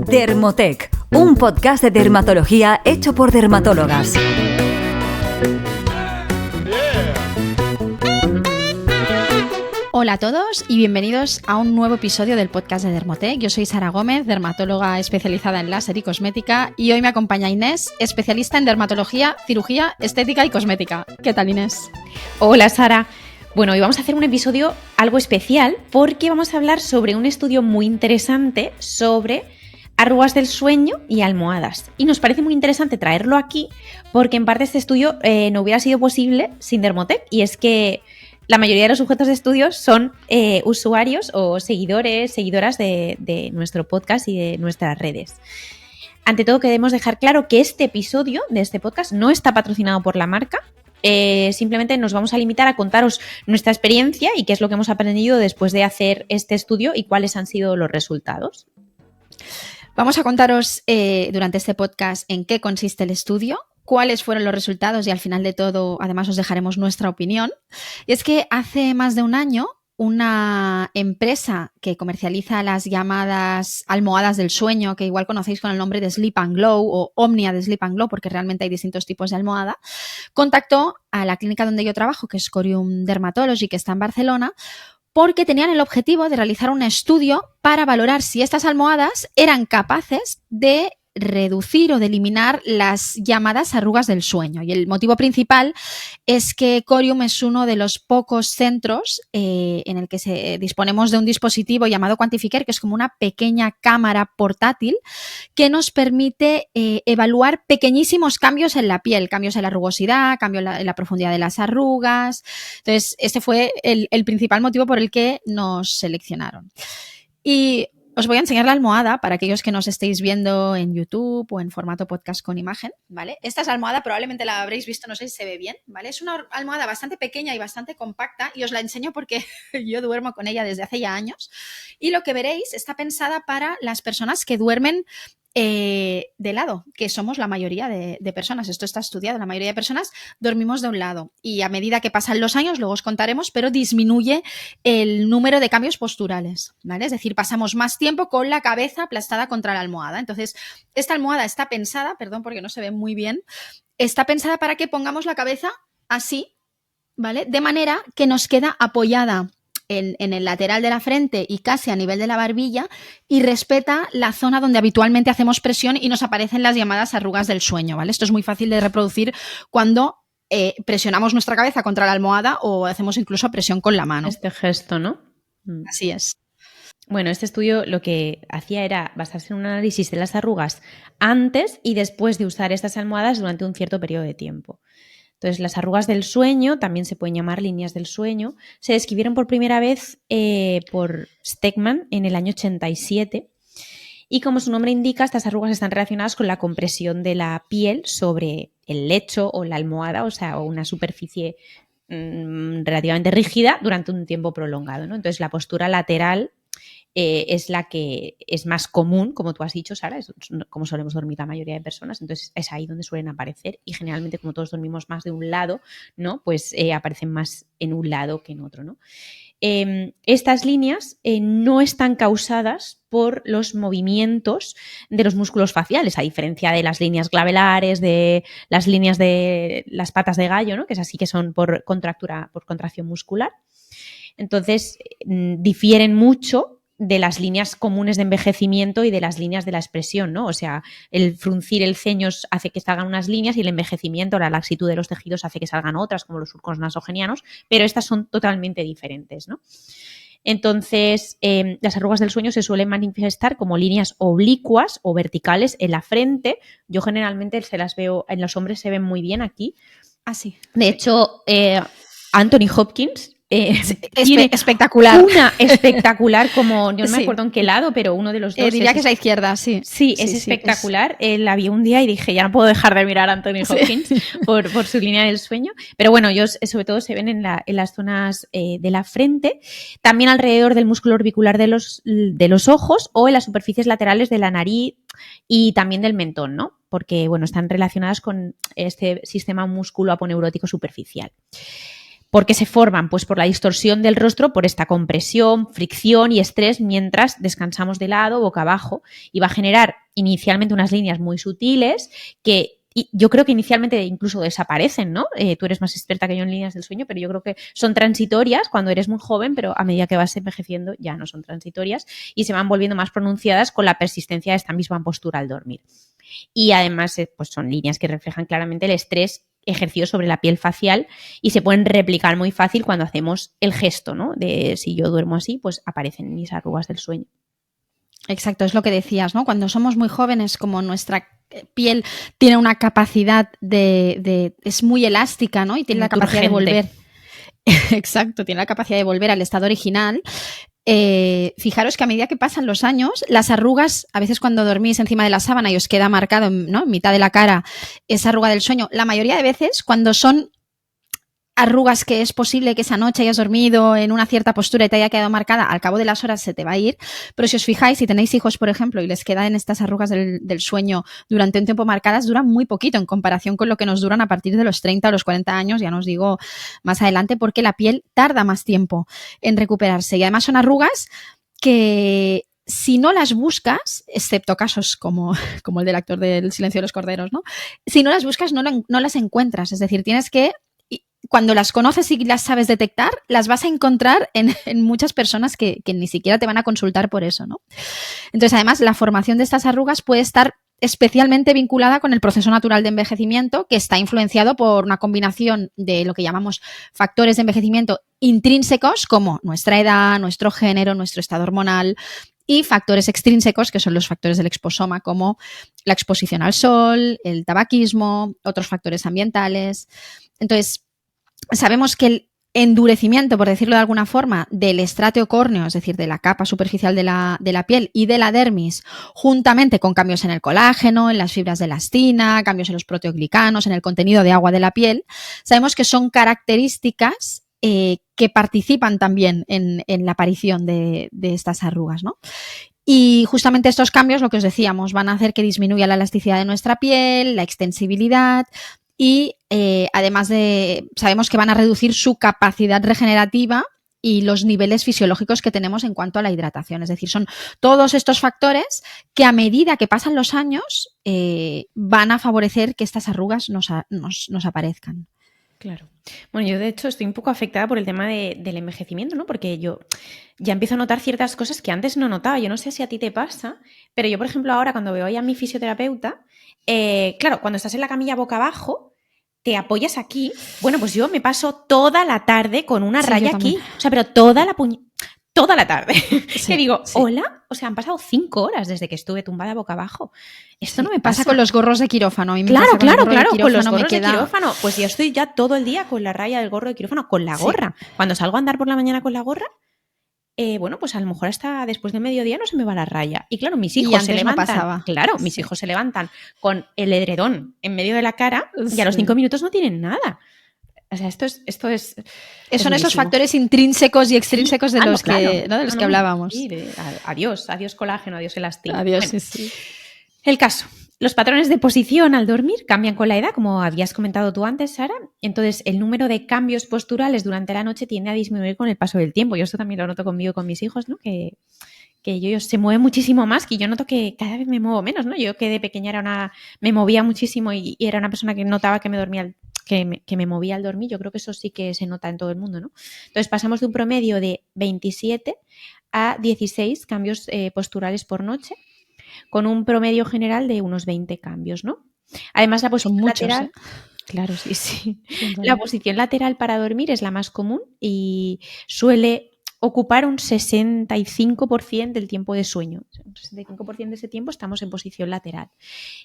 Dermotec, un podcast de dermatología hecho por dermatólogas. Hola a todos y bienvenidos a un nuevo episodio del podcast de Dermotec. Yo soy Sara Gómez, dermatóloga especializada en láser y cosmética, y hoy me acompaña Inés, especialista en dermatología, cirugía, estética y cosmética. ¿Qué tal, Inés? Hola, Sara. Bueno, hoy vamos a hacer un episodio algo especial porque vamos a hablar sobre un estudio muy interesante sobre arrugas del sueño y almohadas. Y nos parece muy interesante traerlo aquí porque en parte este estudio no hubiera sido posible sin Dermotec, y es que la mayoría de los sujetos de estudio son usuarios o seguidoras de nuestro podcast y de nuestras redes. Ante todo, queremos dejar claro que este episodio de este podcast no está patrocinado por la marca. Simplemente nos vamos a limitar a contaros nuestra experiencia y qué es lo que hemos aprendido después de hacer este estudio y cuáles han sido los resultados. Vamos a contaros durante este podcast en qué consiste el estudio, cuáles fueron los resultados y al final de todo, además, os dejaremos nuestra opinión. Y es que hace más de un año, una empresa que comercializa las llamadas almohadas del sueño, que igual conocéis con el nombre de Sleep and Glow o Omnia de Sleep and Glow, porque realmente hay distintos tipos de almohada, contactó a la clínica donde yo trabajo, que es Corium Dermatology, que está en Barcelona, porque tenían el objetivo de realizar un estudio para valorar si estas almohadas eran capaces de reducir o de eliminar las llamadas arrugas del sueño. Y el motivo principal es que Corium es uno de los pocos centros en el que disponemos de un dispositivo llamado Quantifier, que es como una pequeña cámara portátil que nos permite evaluar pequeñísimos cambios en la piel, cambios en la rugosidad, cambios en la profundidad de las arrugas. Entonces, este fue el principal motivo por el que nos seleccionaron. Y os voy a enseñar la almohada para aquellos que nos estéis viendo en YouTube o en formato podcast con imagen, ¿vale? Esta es la almohada, probablemente la habréis visto, no sé si se ve bien, ¿vale? Es una almohada bastante pequeña y bastante compacta, y os la enseño porque yo duermo con ella desde hace ya años, y lo que veréis está pensada para las personas que duermen de lado, que somos la mayoría de personas. Esto está estudiado, la mayoría de personas dormimos de un lado, y a medida que pasan los años, luego os contaremos, pero disminuye el número de cambios posturales, ¿vale? Es decir, pasamos más tiempo con la cabeza aplastada contra la almohada. Entonces, esta almohada está pensada, perdón porque no se ve muy bien, está pensada para que pongamos la cabeza así, ¿vale? De manera que nos queda apoyada en el lateral de la frente y casi a nivel de la barbilla, y respeta la zona donde habitualmente hacemos presión y nos aparecen las llamadas arrugas del sueño, ¿vale? Esto es muy fácil de reproducir cuando presionamos nuestra cabeza contra la almohada o hacemos incluso presión con la mano. Este gesto, ¿no? Así es. Bueno, este estudio lo que hacía era basarse en un análisis de las arrugas antes y después de usar estas almohadas durante un cierto periodo de tiempo. Entonces, las arrugas del sueño, también se pueden llamar líneas del sueño, se describieron por primera vez por Stegman en el año 87, y como su nombre indica, estas arrugas están relacionadas con la compresión de la piel sobre el lecho o la almohada, o sea, una superficie relativamente rígida durante un tiempo prolongado, ¿no? Entonces, la postura lateral es la que es más común, como tú has dicho, Sara, es como solemos dormir la mayoría de personas. Entonces es ahí donde suelen aparecer, y generalmente, como todos dormimos más de un lado, ¿no? Pues aparecen más en un lado que en otro, ¿no? Estas líneas no están causadas por los movimientos de los músculos faciales, a diferencia de las líneas glavelares, de las líneas de las patas de gallo, ¿no? Que es así, que son por contracción muscular. Entonces difieren mucho de las líneas comunes de envejecimiento y de las líneas de la expresión, ¿no? O sea, el fruncir el ceño hace que salgan unas líneas, y el envejecimiento, la laxitud de los tejidos, hace que salgan otras, como los surcos nasogenianos, pero estas son totalmente diferentes, ¿no? Entonces, las arrugas del sueño se suelen manifestar como líneas oblicuas o verticales en la frente. Yo generalmente se las veo, en los hombres se ven muy bien aquí. Así. De hecho, Anthony Hopkins tiene espectacular. Una espectacular, como yo no me acuerdo en qué lado, pero uno de los dos. Diría que es la izquierda, sí. Sí, es espectacular. La vi un día y dije, ya no puedo dejar de mirar a Anthony Hopkins por su línea del sueño. Pero bueno, ellos sobre todo se ven en las zonas de la frente, también alrededor del músculo orbicular de los ojos, o en las superficies laterales de la nariz y también del mentón, ¿no? Porque, bueno, están relacionadas con este sistema músculo aponeurótico superficial. ¿Por qué se forman? Pues por la distorsión del rostro, por esta compresión, fricción y estrés mientras descansamos de lado, boca abajo, y va a generar inicialmente unas líneas muy sutiles que yo creo que inicialmente incluso desaparecen, ¿no? Tú eres más experta que yo en líneas del sueño, pero yo creo que son transitorias cuando eres muy joven, pero a medida que vas envejeciendo ya no son transitorias y se van volviendo más pronunciadas con la persistencia de esta misma postura al dormir. Y además pues son líneas que reflejan claramente el estrés ejercido sobre la piel facial y se pueden replicar muy fácil cuando hacemos el gesto, ¿no? De si yo duermo así, pues aparecen mis arrugas del sueño. Exacto, es lo que decías, ¿no? Cuando somos muy jóvenes, como nuestra piel tiene una capacidad es muy elástica, ¿no? Y tiene la capacidad de volver. Exacto, tiene la capacidad de volver al estado original. Fijaros que a medida que pasan los años, las arrugas, a veces cuando dormís encima de la sábana y os queda marcado, ¿no?, en mitad de la cara esa arruga del sueño, la mayoría de veces cuando son arrugas que es posible que esa noche hayas dormido en una cierta postura y te haya quedado marcada, al cabo de las horas se te va a ir, pero si os fijáis, si tenéis hijos, por ejemplo, y les quedan estas arrugas del sueño durante un tiempo marcadas, duran muy poquito en comparación con lo que nos duran a partir de los 30 o los 40 años, ya no os digo más adelante, porque la piel tarda más tiempo en recuperarse. Y además son arrugas que, si no las buscas, excepto casos como el del actor del Silencio de los Corderos, ¿no? Si no las buscas, no las encuentras. Es decir, tienes que, cuando las conoces y las sabes detectar, las vas a encontrar en muchas personas que ni siquiera te van a consultar por eso, ¿no? Entonces, además, la formación de estas arrugas puede estar especialmente vinculada con el proceso natural de envejecimiento, que está influenciado por una combinación de lo que llamamos factores de envejecimiento intrínsecos, como nuestra edad, nuestro género, nuestro estado hormonal, y factores extrínsecos, que son los factores del exposoma, como la exposición al sol, el tabaquismo, otros factores ambientales. Entonces, sabemos que el endurecimiento, por decirlo de alguna forma, del estrateo córneo, es decir, de la capa superficial de la piel y de la dermis, juntamente con cambios en el colágeno, en las fibras de elastina, cambios en los proteoglicanos, en el contenido de agua de la piel, sabemos que son características que participan también en la aparición de estas arrugas, ¿no? Y justamente estos cambios, lo que os decíamos, van a hacer que disminuya la elasticidad de nuestra piel, la extensibilidad y además sabemos que van a reducir su capacidad regenerativa y los niveles fisiológicos que tenemos en cuanto a la hidratación. Es decir, son todos estos factores que a medida que pasan los años van a favorecer que estas arrugas nos aparezcan. Claro. Bueno, yo de hecho estoy un poco afectada por el tema del envejecimiento, ¿no? Porque yo ya empiezo a notar ciertas cosas que antes no notaba. Yo no sé si a ti te pasa, pero yo, por ejemplo, ahora cuando veo a mi fisioterapeuta, claro, cuando estás en la camilla boca abajo, te apoyas aquí. Bueno, pues yo me paso toda la tarde con una raya aquí. O sea, pero toda la tarde. Sí, que digo, hola, o sea, han pasado 5 horas desde que estuve tumbada boca abajo. Esto no me pasa con los gorros de quirófano. Claro, con los gorros de quirófano. Pues yo estoy ya todo el día con la raya del gorro de quirófano, con la gorra. Sí. Cuando salgo a andar por la mañana con la gorra, bueno, pues a lo mejor hasta después del mediodía no se me va la raya. Y claro, mis hijos se levantan. Claro, mis hijos se levantan con el edredón en medio de la cara y a los 5 minutos no tienen nada. O sea, son esos factores intrínsecos y extrínsecos de los que hablábamos. Sí, adiós colágeno, adiós elastina. Adiós, bueno, sí. El caso. Los patrones de posición al dormir cambian con la edad, como habías comentado tú antes, Sara. Entonces, el número de cambios posturales durante la noche tiende a disminuir con el paso del tiempo. Yo esto también lo noto conmigo y con mis hijos, ¿no? Que ellos se mueven muchísimo más, que yo noto que cada vez me muevo menos, ¿no? Yo que de pequeña me movía muchísimo y era una persona que notaba que me movía al dormir. Yo creo que eso sí que se nota en todo el mundo, ¿no? Entonces pasamos de un promedio de 27 a 16 cambios posturales por noche, con un promedio general de unos 20 cambios, ¿no? Además, la posición lateral... Claro, sí. La posición lateral para dormir es la más común y suele ocupar un 65% del tiempo de sueño. Un 65% de ese tiempo estamos en posición lateral.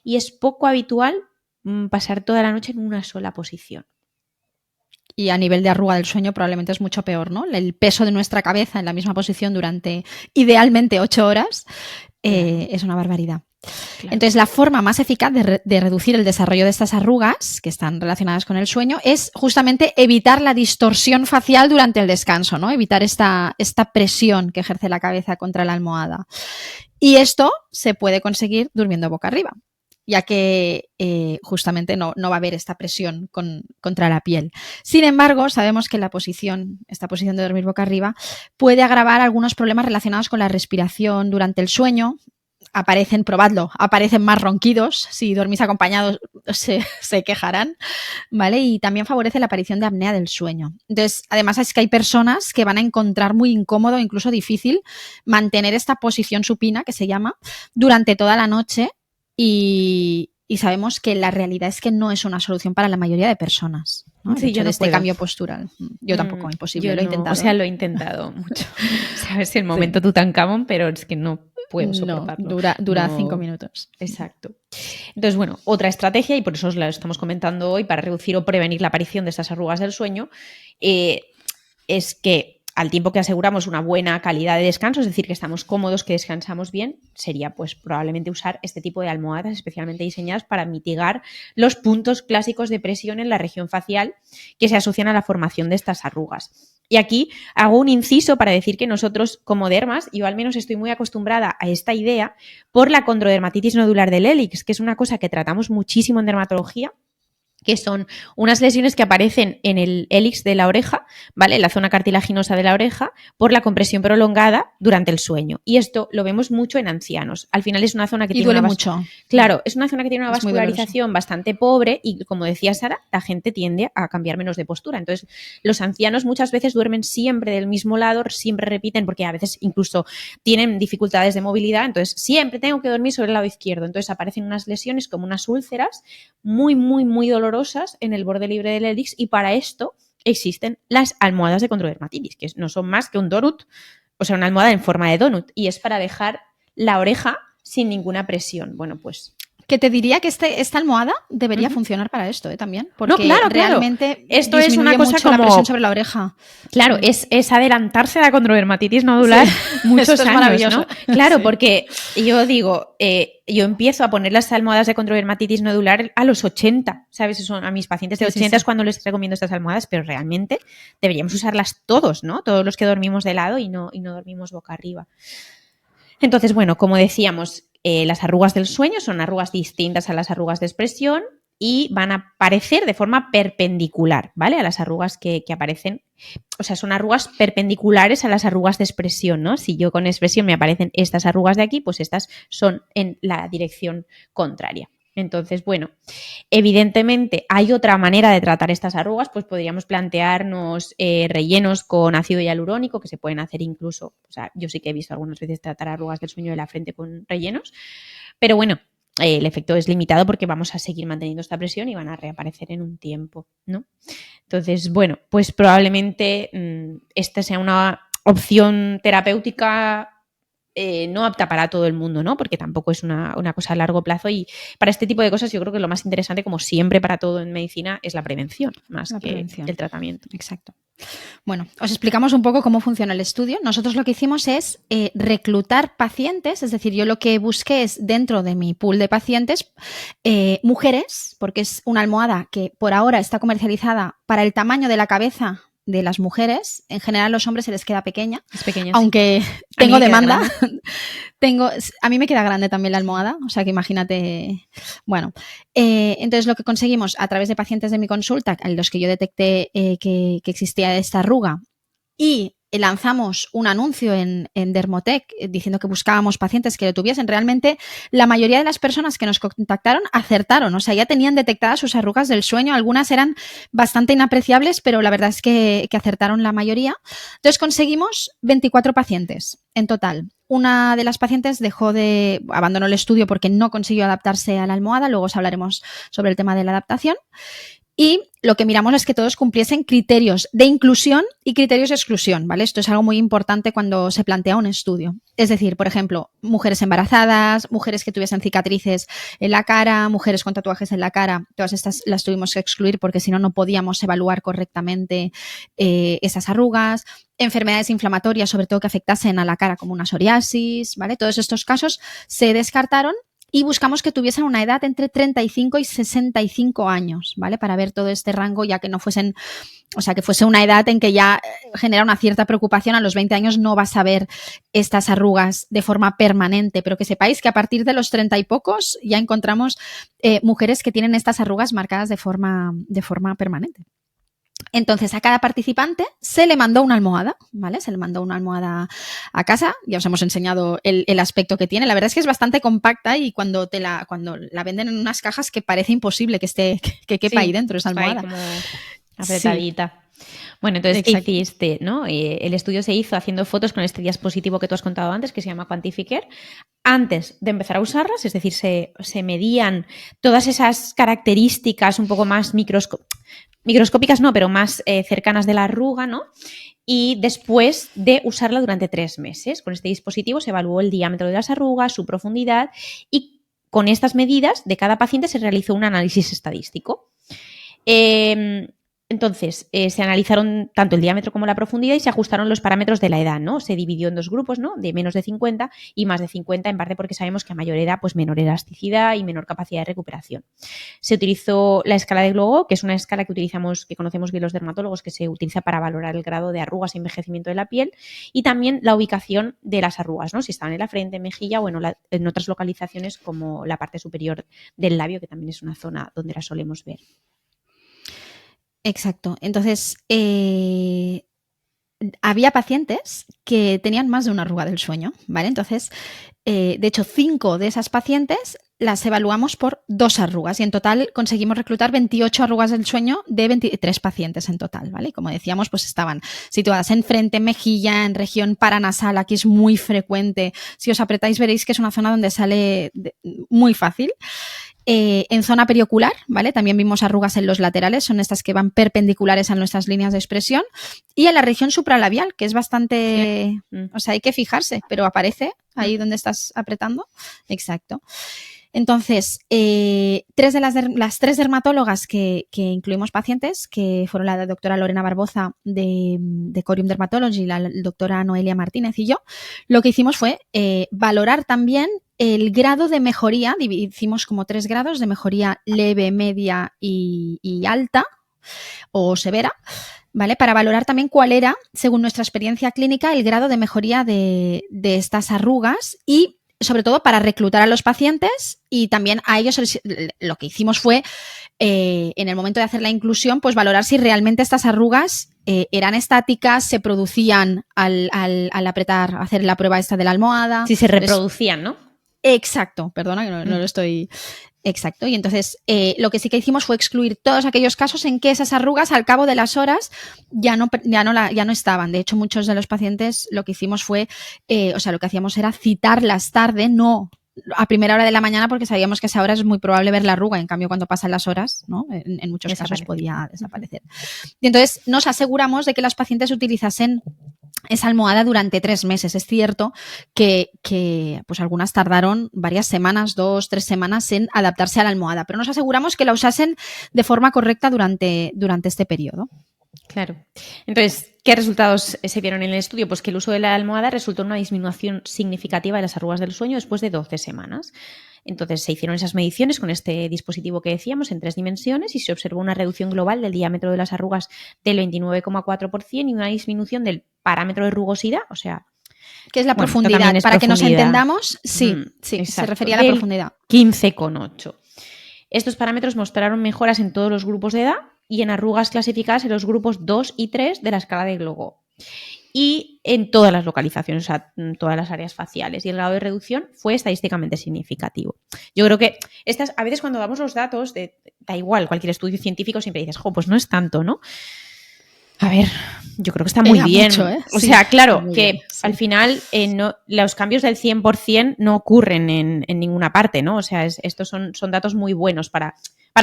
Y es poco habitual pasar toda la noche en una sola posición. Y a nivel de arruga del sueño probablemente es mucho peor, ¿no? El peso de nuestra cabeza en la misma posición durante idealmente 8 horas es una barbaridad. Claro. Entonces, la forma más eficaz de reducir el desarrollo de estas arrugas, que están relacionadas con el sueño, es justamente evitar la distorsión facial durante el descanso, ¿no? Evitar esta presión que ejerce la cabeza contra la almohada. Y esto se puede conseguir durmiendo boca arriba. ya que justamente no va a haber esta presión contra la piel. Sin embargo, sabemos que esta posición de dormir boca arriba puede agravar algunos problemas relacionados con la respiración durante el sueño. Probadlo, aparecen más ronquidos, si dormís acompañados se quejarán, ¿vale? Y también favorece la aparición de apnea del sueño. Entonces, además es que hay personas que van a encontrar muy incómodo, incluso difícil, mantener esta posición supina, que se llama, durante toda la noche y sabemos que la realidad es que no es una solución para la mayoría de personas, ¿no? Sí, yo no este puedo. cambio postural. Yo tampoco, imposible, lo he intentado. O sea, lo he intentado mucho. Sabes, el momento Tutankamón, pero es que no puedo soportarlo. No, dura 5 minutos. Exacto. Entonces, bueno, otra estrategia, y por eso os la estamos comentando hoy, para reducir o prevenir la aparición de estas arrugas del sueño, es que al tiempo que aseguramos una buena calidad de descanso, es decir, que estamos cómodos, que descansamos bien, sería pues probablemente usar este tipo de almohadas especialmente diseñadas para mitigar los puntos clásicos de presión en la región facial que se asocian a la formación de estas arrugas. Y aquí hago un inciso para decir que nosotros como dermas, yo al menos estoy muy acostumbrada a esta idea por la condrodermatitis nodular del hélix, que es una cosa que tratamos muchísimo en dermatología, que son unas lesiones que aparecen en el hélix de la oreja, ¿vale? En la zona cartilaginosa de la oreja, por la compresión prolongada durante el sueño. Y esto lo vemos mucho en ancianos. Al final es una zona que tiene duele mucho. Claro, es una zona que tiene una vascularización bastante pobre y, como decía Sara, la gente tiende a cambiar menos de postura. Entonces, los ancianos muchas veces duermen siempre del mismo lado, siempre repiten, porque a veces incluso tienen dificultades de movilidad, entonces siempre tengo que dormir sobre el lado izquierdo. Entonces aparecen unas lesiones como unas úlceras muy, muy, muy dolorosas en el borde libre del hélix, y para esto existen las almohadas de condrodermatitis, que no son más que un donut, o sea, una almohada en forma de donut, y es para dejar la oreja sin ninguna presión. Bueno, pues que te diría que esta almohada debería funcionar para esto, también. Porque no, claro, realmente esto es una cosa mucho como la presión sobre la oreja. Claro, es adelantarse a la condrodermatitis nodular muchos años, ¿no? Claro, sí. Porque yo digo, yo empiezo a poner las almohadas de condrodermatitis nodular a los 80, ¿sabes? Son a mis pacientes de 80 es cuando les recomiendo estas almohadas, pero realmente deberíamos usarlas todos, ¿no? Todos los que dormimos de lado y no dormimos boca arriba. Entonces, bueno, como decíamos, las arrugas del sueño son arrugas distintas a las arrugas de expresión y van a aparecer de forma perpendicular, ¿vale? A las arrugas que aparecen, o sea, son arrugas perpendiculares a las arrugas de expresión, ¿no? Si yo con expresión me aparecen estas arrugas de aquí, pues estas son en la dirección contraria. Entonces, bueno, evidentemente hay otra manera de tratar estas arrugas, pues podríamos plantearnos rellenos con ácido hialurónico, que se pueden hacer incluso, o sea, yo sí que he visto algunas veces tratar arrugas del sueño de la frente con rellenos, pero bueno, el efecto es limitado porque vamos a seguir manteniendo esta presión y van a reaparecer en un tiempo, ¿no? Entonces, bueno, pues probablemente esta sea una opción terapéutica no apta para todo el mundo, ¿no? Porque tampoco es una cosa a largo plazo, y para este tipo de cosas yo creo que lo más interesante, como siempre para todo en medicina, es la prevención, más que el tratamiento. Exacto. Bueno, os explicamos un poco cómo funciona el estudio. Nosotros lo que hicimos es reclutar pacientes, es decir, yo lo que busqué es, dentro de mi pool de pacientes, mujeres, porque es una almohada que por ahora está comercializada para el tamaño de la cabeza de las mujeres. En general, a los hombres se les queda pequeña. Es pequeña, aunque sí. Tengo demanda. A mí me queda grande también la almohada, o sea que imagínate. Bueno, entonces lo que conseguimos a través de pacientes de mi consulta, en los que yo detecté que existía esta arruga, y lanzamos un anuncio en Dermotec diciendo que buscábamos pacientes que lo tuviesen. Realmente la mayoría de las personas que nos contactaron acertaron, o sea, ya tenían detectadas sus arrugas del sueño. Algunas eran bastante inapreciables, pero la verdad es que acertaron la mayoría. Entonces conseguimos 24 pacientes en total. Una de las pacientes abandonó el estudio porque no consiguió adaptarse a la almohada. Luego os hablaremos sobre el tema de la adaptación. Y lo que miramos es que todos cumpliesen criterios de inclusión y criterios de exclusión, ¿vale? Esto es algo muy importante cuando se plantea un estudio. Es decir, por ejemplo, mujeres embarazadas, mujeres que tuviesen cicatrices en la cara, mujeres con tatuajes en la cara, todas estas las tuvimos que excluir porque si no, no podíamos evaluar correctamente esas arrugas. Enfermedades inflamatorias, sobre todo que afectasen a la cara, como una psoriasis, ¿vale? Todos estos casos se descartaron y buscamos que tuviesen una edad entre 35 y 65 años, ¿vale? Para ver todo este rango, ya que no fuesen, o sea, que fuese una edad en que ya genera una cierta preocupación. A los 20 años no vas a ver estas arrugas de forma permanente, pero que sepáis que a partir de los 30 y pocos ya encontramos mujeres que tienen estas arrugas marcadas de forma permanente. Entonces, a cada participante se le mandó una almohada, ¿vale? Se le mandó una almohada a casa. Ya os hemos enseñado el aspecto que tiene. La verdad es que es bastante compacta y cuando la venden en unas cajas que parece imposible que quepa ahí dentro esa almohada. Como apretadita. Sí. Bueno, entonces, ¿qué hiciste, no? El estudio se hizo haciendo fotos con este dispositivo que tú has contado antes, que se llama Quantifier, antes de empezar a usarlas, es decir, se medían todas esas características un poco más microscópicas, no, pero más cercanas de la arruga, ¿no? Y después de usarla durante 3 meses. Con este dispositivo se evaluó el diámetro de las arrugas, su profundidad, y con estas medidas de cada paciente se realizó un análisis estadístico. Entonces, se analizaron tanto el diámetro como la profundidad y se ajustaron los parámetros de la edad, ¿no? Se dividió en 2 grupos, ¿no? De menos de 50 y más de 50, en parte porque sabemos que a mayor edad, pues menor elasticidad y menor capacidad de recuperación. Se utilizó la escala de Glogau, que es una escala que conocemos bien los dermatólogos, que se utiliza para valorar el grado de arrugas y envejecimiento de la piel, y también la ubicación de las arrugas, ¿no? Si estaban en la frente, mejilla o en otras localizaciones como la parte superior del labio, que también es una zona donde la solemos ver. Exacto. Entonces, había pacientes que tenían más de una arruga del sueño, ¿vale? Entonces, de hecho, 5 de esas pacientes las evaluamos por 2 arrugas y en total conseguimos reclutar 28 arrugas del sueño de 23 pacientes en total, ¿vale? Y como decíamos, pues estaban situadas en frente, mejilla, en región paranasal, aquí es muy frecuente. Si os apretáis veréis que es una zona donde sale muy fácil. En zona periocular, ¿vale? También vimos arrugas en los laterales, son estas que van perpendiculares a nuestras líneas de expresión. Y en la región supralabial, que es bastante... Sí. O sea, hay que fijarse, pero aparece ahí donde estás apretando. Exacto. Entonces, las 3 dermatólogas que incluimos pacientes, que fueron la doctora Lorena Barboza de Corium Dermatology, la doctora Noelia Martínez y yo, lo que hicimos fue valorar también el grado de mejoría. Hicimos como 3 grados de mejoría leve, media y alta o severa, ¿vale? Para valorar también cuál era, según nuestra experiencia clínica, el grado de mejoría de estas arrugas y sobre todo para reclutar a los pacientes, y también a ellos lo que hicimos fue, en el momento de hacer la inclusión, pues valorar si realmente estas arrugas eran estáticas, se producían al apretar, hacer la prueba esta de la almohada. Si se reproducían, ¿no? Exacto, perdona que no lo estoy... Exacto, y entonces lo que sí que hicimos fue excluir todos aquellos casos en que esas arrugas al cabo de las horas ya no estaban. De hecho, muchos de los pacientes lo que hicimos fue, lo que hacíamos era citarlas tarde, no a primera hora de la mañana, porque sabíamos que a esa hora es muy probable ver la arruga. En cambio, cuando pasan las horas, ¿no? En muchos casos podía desaparecer. Y entonces nos aseguramos de que las pacientes utilizasen esa almohada durante 3 meses. Es cierto que pues algunas tardaron varias semanas, 2, 3 semanas en adaptarse a la almohada, pero nos aseguramos que la usasen de forma correcta durante este periodo. Claro. Entonces, ¿qué resultados se vieron en el estudio? Pues que el uso de la almohada resultó en una disminución significativa de las arrugas del sueño después de 12 semanas. Entonces, se hicieron esas mediciones con este dispositivo que decíamos en 3 dimensiones y se observó una reducción global del diámetro de las arrugas del 29,4% y una disminución del parámetro de rugosidad, o sea... ¿Qué es la profundidad? Para profundidad. Que nos entendamos, sí, se refería a la profundidad. 15,8. Estos parámetros mostraron mejoras en todos los grupos de edad y en arrugas clasificadas en los grupos 2 y 3 de la escala de Glogau. Y en todas las localizaciones, o sea, en todas las áreas faciales. Y el grado de reducción fue estadísticamente significativo. Yo creo que a veces cuando damos los datos, da igual, cualquier estudio científico siempre dices, pues no es tanto, ¿no? A ver, yo creo que está muy bien. Mucho, ¿eh? O sea, claro, que bien, sí. Al final los cambios del 100% no ocurren en ninguna parte, ¿no? O sea, estos son datos muy buenos para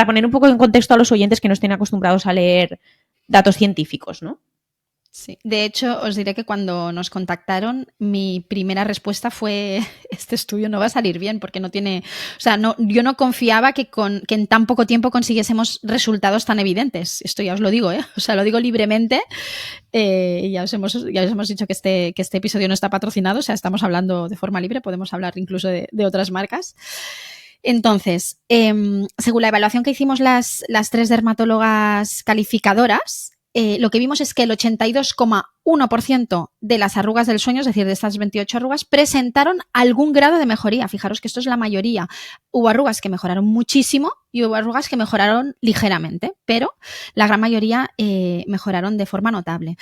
poner un poco en contexto a los oyentes que no estén acostumbrados a leer datos científicos, ¿no? Sí. De hecho, os diré que cuando nos contactaron, mi primera respuesta fue: este estudio no va a salir bien porque no tiene... O sea, yo no confiaba que en tan poco tiempo consiguiésemos resultados tan evidentes. Esto ya os lo digo, ¿eh? O sea, lo digo libremente. Ya os hemos dicho que este episodio no está patrocinado, o sea, estamos hablando de forma libre, podemos hablar incluso de otras marcas. Entonces, según la evaluación que hicimos las 3 dermatólogas calificadoras, lo que vimos es que el 82,1% de las arrugas del sueño, es decir, de estas 28 arrugas, presentaron algún grado de mejoría. Fijaros que esto es la mayoría. Hubo arrugas que mejoraron muchísimo y hubo arrugas que mejoraron ligeramente, pero la gran mayoría mejoraron de forma notable.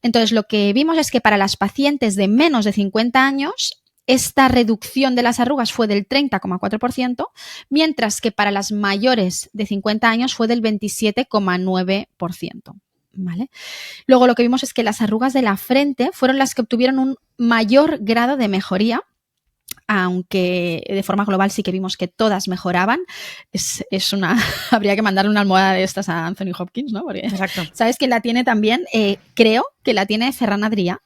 Entonces, lo que vimos es que para las pacientes de menos de 50 años, esta reducción de las arrugas fue del 30,4%, mientras que para las mayores de 50 años fue del 27,9%. ¿Vale? Luego lo que vimos es que las arrugas de la frente fueron las que obtuvieron un mayor grado de mejoría, aunque de forma global sí que vimos que todas mejoraban. Habría que mandarle una almohada de estas a Anthony Hopkins, ¿no? Porque, exacto. ¿sabes quién la tiene también? Creo que la tiene Ferran Adrià.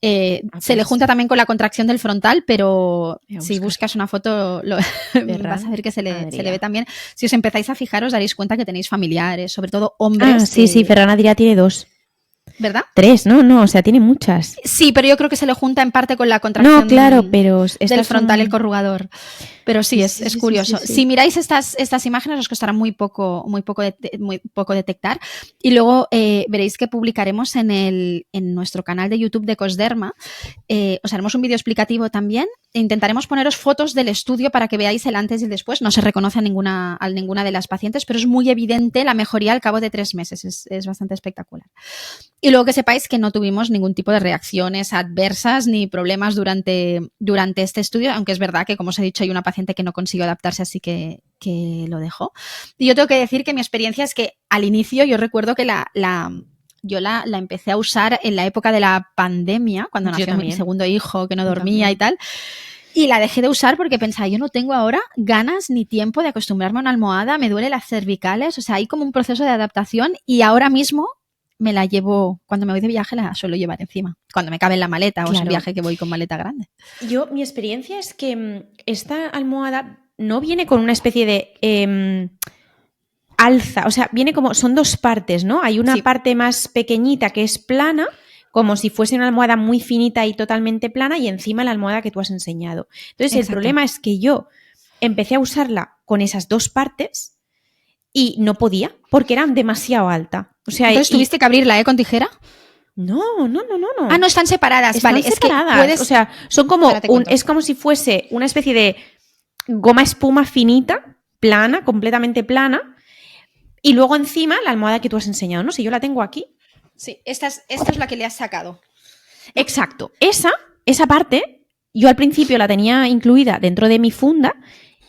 Se le junta también con la contracción del frontal, pero si buscas una foto vas a ver que se le ve también. Si os empezáis a fijar, os daréis cuenta que tenéis familiares, sobre todo hombres. Sí, Ferran Adrià tiene 2. ¿Verdad? 3, no, o sea, tiene muchas. Sí, pero yo creo que se le junta en parte con la contracción pero del frontal, el corrugador. Pero sí, es curioso. Sí. Si miráis estas imágenes os costará muy poco detectar. Y luego veréis que publicaremos en nuestro canal de YouTube de Cosderma. Os haremos un vídeo explicativo también. Intentaremos poneros fotos del estudio para que veáis el antes y el después. No se reconoce a ninguna de las pacientes, pero es muy evidente la mejoría al cabo de 3 meses. Es bastante espectacular. Y luego que sepáis que no tuvimos ningún tipo de reacciones adversas ni problemas durante este estudio, aunque es verdad que, como os he dicho, hay una paciente que no consiguió adaptarse, así que lo dejó. Y yo tengo que decir que mi experiencia es que al inicio yo recuerdo que yo la empecé a usar en la época de la pandemia, cuando nació mi segundo hijo, que no dormía y tal. Y la dejé de usar porque pensaba, yo no tengo ahora ganas ni tiempo de acostumbrarme a una almohada, me duele las cervicales, o sea, hay como un proceso de adaptación y ahora mismo me la llevo, cuando me voy de viaje la suelo llevar encima, cuando me cabe en la maleta o es un viaje que voy con maleta grande. Mi experiencia es que esta almohada no viene con una especie de alza, o sea, viene como, son 2 partes, ¿no? Hay una parte más pequeñita que es plana, como si fuese una almohada muy finita y totalmente plana, y encima la almohada que tú has enseñado. Entonces, el problema es que yo empecé a usarla con esas 2 partes y no podía, porque era demasiado alta. O sea, entonces tuviste que abrirla, con tijera. No. Ah, no, están separadas. Están separadas. Es que o sea, son como es como si fuese una especie de goma espuma finita, plana, completamente plana, y luego encima la almohada que tú has enseñado, ¿no? Si yo la tengo aquí. Sí, esta es la que le has sacado. Exacto. Esa parte, yo al principio la tenía incluida dentro de mi funda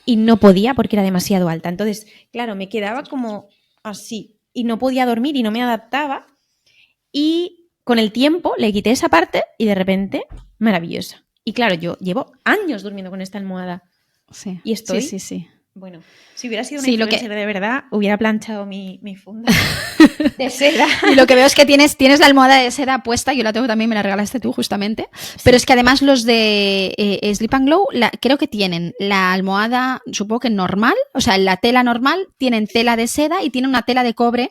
y no podía porque era demasiado alta. Entonces, claro, me quedaba como así y no podía dormir y no me adaptaba. Y con el tiempo le quité esa parte y de repente, maravillosa. Y claro, yo llevo años durmiendo con esta almohada. Sí. Y estoy... Sí. Bueno, si hubiera sido una influencer de verdad, hubiera planchado mi funda de seda. Y lo que veo es que tienes la almohada de seda puesta, yo la tengo también, me la regalaste tú justamente, pero es que además los de Sleep and Glow creo que tienen la almohada, supongo que normal, o sea, la tela normal, tienen tela de seda y tienen una tela de cobre,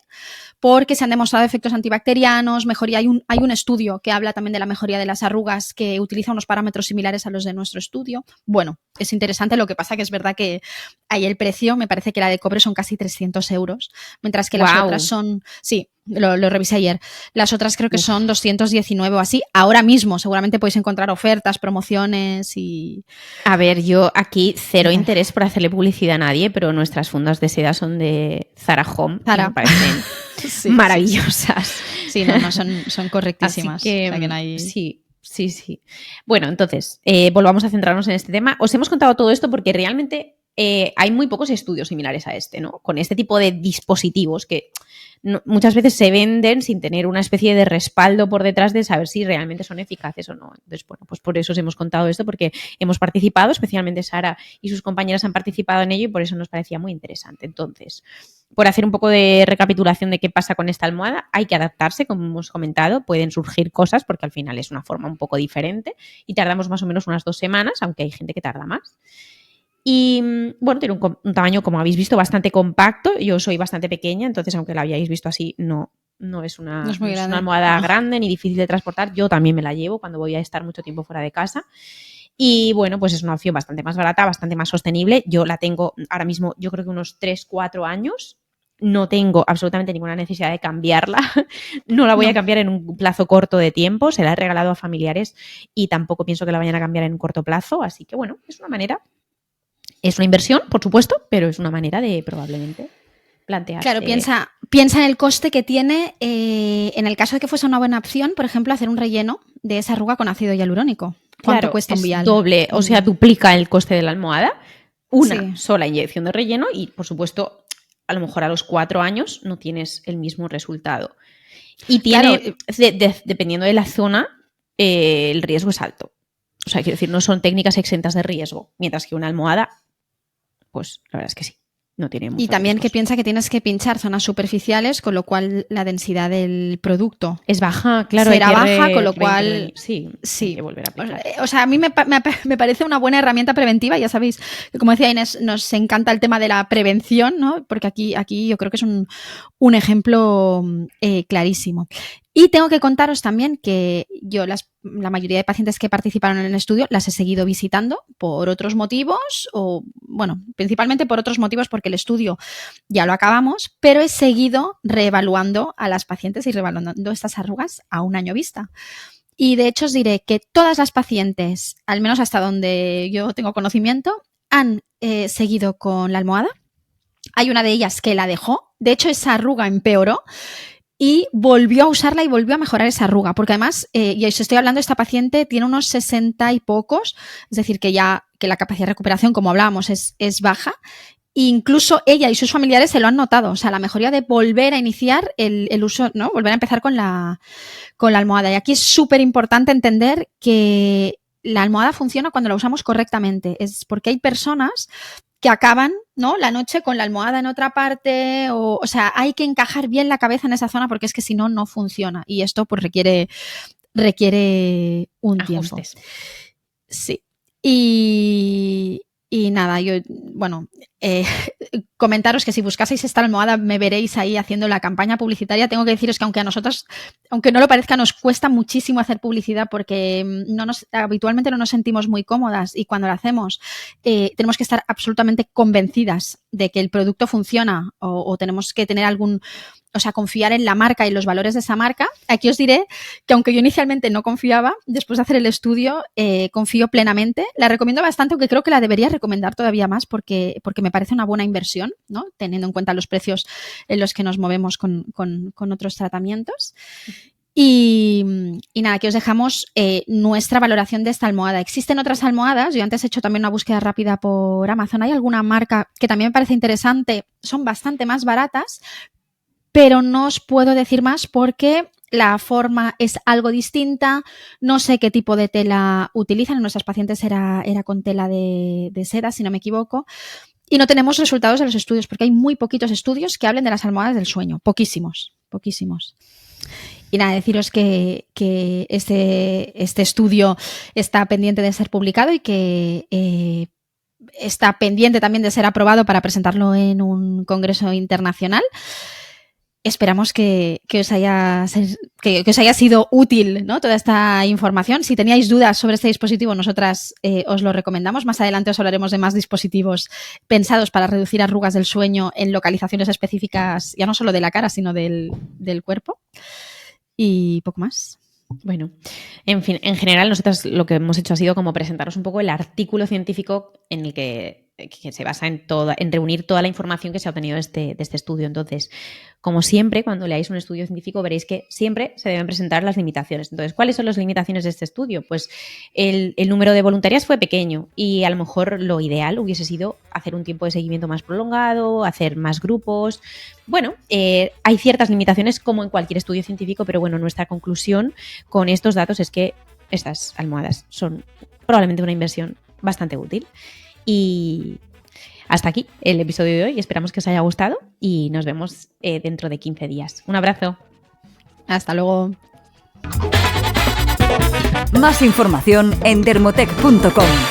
porque se han demostrado efectos antibacterianos, mejoría. Hay un estudio que habla también de la mejoría de las arrugas que utiliza unos parámetros similares a los de nuestro estudio. Bueno, es interesante, lo que pasa que es verdad que ahí el precio, me parece que la de cobre son casi 300 euros, mientras que las otras son... Sí, lo revisé ayer. Las otras creo que son 219 o así. Ahora mismo seguramente podéis encontrar ofertas, promociones y... A ver, yo aquí cero interés por hacerle publicidad a nadie, pero nuestras fundas de seda son de Zara Home. Zara. Me parecen maravillosas. Sí, no, son correctísimas. Así que, o sea que no hay... Sí. Bueno, entonces, volvamos a centrarnos en este tema. Os hemos contado todo esto porque realmente hay muy pocos estudios similares a este, ¿no? Con este tipo de dispositivos que muchas veces se venden sin tener una especie de respaldo por detrás de saber si realmente son eficaces o no. Entonces, bueno, pues por eso os hemos contado esto, porque hemos participado, especialmente Sara y sus compañeras han participado en ello y por eso nos parecía muy interesante. Entonces, por hacer un poco de recapitulación de qué pasa con esta almohada, hay que adaptarse, como hemos comentado, pueden surgir cosas porque al final es una forma un poco diferente y tardamos más o menos unas 2 semanas, aunque hay gente que tarda más. Y bueno, tiene un tamaño, como habéis visto, bastante compacto. Yo soy bastante pequeña, entonces aunque la hayáis visto así, no es una almohada grande ni difícil de transportar. Yo también me la llevo cuando voy a estar mucho tiempo fuera de casa. Y bueno, pues es una opción bastante más barata, bastante más sostenible. Yo la tengo ahora mismo, yo creo que unos 3-4 años. No tengo absolutamente ninguna necesidad de cambiarla. No la voy a cambiar en un plazo corto de tiempo. Se la he regalado a familiares y tampoco pienso que la vayan a cambiar en un corto plazo. Así que bueno, es una manera. Es una inversión, por supuesto, pero es una manera de probablemente plantearse. Claro, piensa en el coste que tiene en el caso de que fuese una buena opción, por ejemplo, hacer un relleno de esa arruga con ácido hialurónico. ¿Cuánto cuesta un vial? Doble, o sea, duplica el coste de la almohada. Una sola inyección de relleno y, por supuesto, a lo mejor a los 4 años no tienes el mismo resultado. Y tiene, dependiendo de la zona, el riesgo es alto. O sea, quiero decir, no son técnicas exentas de riesgo, mientras que una almohada, pues la verdad es que sí. No tiene mucho y también riesgos. que piensa que tienes que pinchar zonas superficiales, con lo cual la densidad del producto es baja, claro. Será baja, con lo cual sí. Hay que volver a aplicar. O sea, a mí me parece una buena herramienta preventiva. Ya sabéis que, como decía Inés, nos encanta el tema de la prevención, ¿no? Porque aquí yo creo que es un ejemplo clarísimo. Y tengo que contaros también que yo la mayoría de pacientes que participaron en el estudio las he seguido visitando por otros motivos, o bueno, principalmente por otros motivos porque el estudio ya lo acabamos, pero he seguido reevaluando a las pacientes y reevaluando estas arrugas a un año vista. Y de hecho os diré que todas las pacientes, al menos hasta donde yo tengo conocimiento, han seguido con la almohada. Hay una de ellas que la dejó, de hecho esa arruga empeoró y volvió a usarla y volvió a mejorar esa arruga, porque además, y os estoy hablando, esta paciente tiene unos 60 y pocos, es decir, que la capacidad de recuperación, como hablábamos, es baja. Incluso ella y sus familiares se lo han notado, o sea, la mejoría de volver a iniciar el uso, ¿no? Volver a empezar con la almohada. Y aquí es súper importante entender que la almohada funciona cuando la usamos correctamente. Es porque hay personas que acaban, ¿no?, la noche con la almohada en otra parte, o sea, hay que encajar bien la cabeza en esa zona porque es que si no, no funciona. Y esto pues requiere un ajustes. tiempo. Sí. Y nada, yo, bueno, comentaros que si buscaseis esta almohada me veréis ahí haciendo la campaña publicitaria. Tengo que deciros que aunque a nosotros, aunque no lo parezca, nos cuesta muchísimo hacer publicidad porque habitualmente no nos sentimos muy cómodas y cuando lo hacemos tenemos que estar absolutamente convencidas de que el producto funciona o tenemos que tener confiar en la marca y los valores de esa marca. Aquí os diré que aunque yo inicialmente no confiaba, después de hacer el estudio confío plenamente. La recomiendo bastante, aunque creo que la debería recomendar todavía más porque me parece una buena inversión, ¿no?, teniendo en cuenta los precios en los que nos movemos con otros tratamientos. Y nada, aquí os dejamos nuestra valoración de esta almohada. Existen otras almohadas, yo antes he hecho también una búsqueda rápida por Amazon. Hay alguna marca que también me parece interesante, son bastante más baratas, pero no os puedo decir más porque la forma es algo distinta. No sé qué tipo de tela utilizan. En nuestras pacientes era con tela de seda, si no me equivoco. Y no tenemos resultados de los estudios porque hay muy poquitos estudios que hablen de las almohadas del sueño. Poquísimos. Y nada, deciros que este estudio está pendiente de ser publicado y que está pendiente también de ser aprobado para presentarlo en un congreso internacional. Esperamos que os haya sido útil, ¿no?, toda esta información. Si teníais dudas sobre este dispositivo, nosotras os lo recomendamos. Más adelante os hablaremos de más dispositivos pensados para reducir arrugas del sueño en localizaciones específicas, ya no solo de la cara, sino del cuerpo. Y poco más. Bueno, en fin, en general nosotros lo que hemos hecho ha sido como presentaros un poco el artículo científico en el que se basa en reunir toda la información que se ha obtenido de este estudio. Entonces, como siempre, cuando leáis un estudio científico veréis que siempre se deben presentar las limitaciones. Entonces, ¿cuáles son las limitaciones de este estudio? Pues el número de voluntarias fue pequeño y a lo mejor lo ideal hubiese sido hacer un tiempo de seguimiento más prolongado, hacer más grupos. Bueno, hay ciertas limitaciones como en cualquier estudio científico, pero bueno, nuestra conclusión con estos datos es que estas almohadas son probablemente una inversión bastante útil. Y hasta aquí el episodio de hoy. Esperamos que os haya gustado y nos vemos dentro de 15 días. Un abrazo. Hasta luego. Más información en dermotech.com.